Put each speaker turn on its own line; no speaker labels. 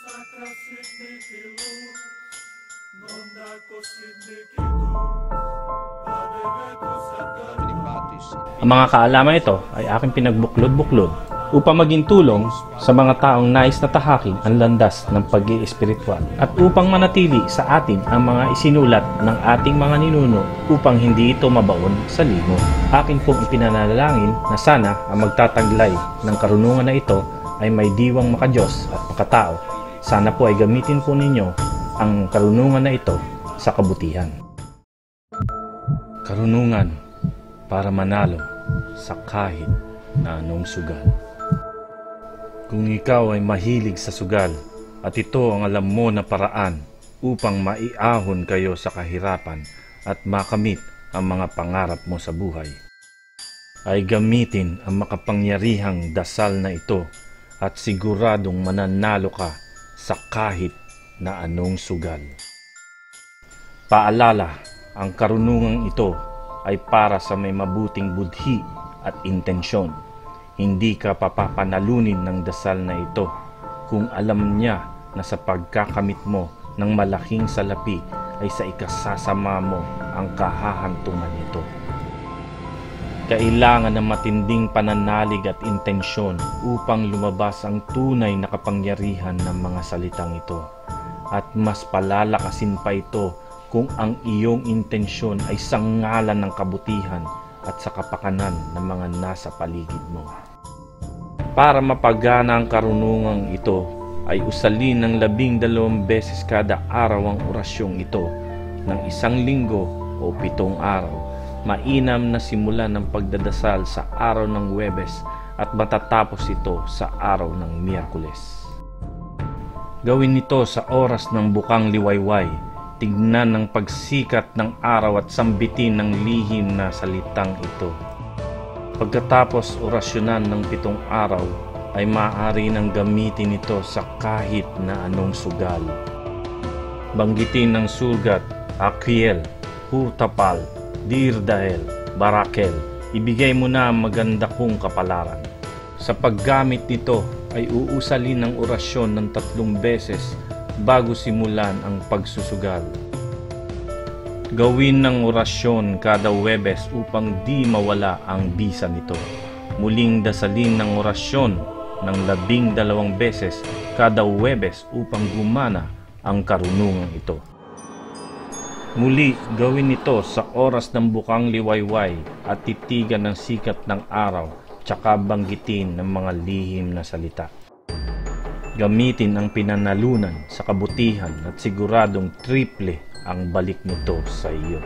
Ang mga kaalaman ito ay aking pinagbuklod-buklod upang maging tulong sa mga taong nais na tahakin ang landas ng pag-iespiritual at upang manatili sa atin ang mga isinulat ng ating mga ninuno upang hindi ito mabaon sa limot. Akin pong ipinanalangin na sana ang magtataglay ng karunungan na ito ay may diwang makadiyos at makatao. Sana po ay gamitin po ninyo ang karunungan na ito sa kabutihan. Karunungan para manalo sa kahit na anong sugal. Kung ikaw ay mahilig sa sugal at ito ang alam mo na paraan upang maiahon kayo sa kahirapan at makamit ang mga pangarap mo sa buhay, ay gamitin ang makapangyarihang dasal na ito at siguradong mananalo ka sa kahit na anong sugal. Paalala, ang karunungang ito ay para sa may mabuting budhi at intensyon. Hindi ka papapanalunin ng dasal na ito kung alam niya na sa pagkakamit mo ng malaking salapi ay sa ikasasama mo ang kahahantungan nito. Kailangan ng matinding pananalig at intensyon upang lumabas ang tunay na kapangyarihan ng mga salitang ito. At mas palalakasin pa ito kung ang iyong intensyon ay sangalan ng kabutihan at sa kapakanan ng mga nasa paligid mo. Para mapagana ang karunungang ito, ay usalin ng 12 beses kada araw ang orasyong ito ng 1 linggo o 7 araw. Mainam na simulan ng pagdadasal sa araw ng Huwebes at matatapos ito sa araw ng Miyerkules. Gawin ito sa oras ng bukang liwayway. Tignan ng pagsikat ng araw at sambitin ng lihim na salitang ito. Pagkatapos orasyonan ng 7 araw, ay maaari nang gamitin ito sa kahit na anong sugal. Banggitin ng sugat, Aquiel, Hurtapal, Dirdael, Barakel. Ibigay mo na ang maganda kong kapalaran. Sa paggamit nito ay uusalin ng orasyon ng 3 beses bago simulan ang pagsusugal. Gawin ng orasyon kada Huwebes upang di mawala ang bisa nito. Muling dasalin ng orasyon ng 12 beses kada Huwebes upang gumana ang karunungan ito. Muli, gawin ito sa oras ng bukang liwayway at titigan ng sikat ng araw, tsaka banggitin ng mga lihim na salita. Gamitin ang pinanalunan sa kabutihan at siguradong triple ang balik nito sa iyo.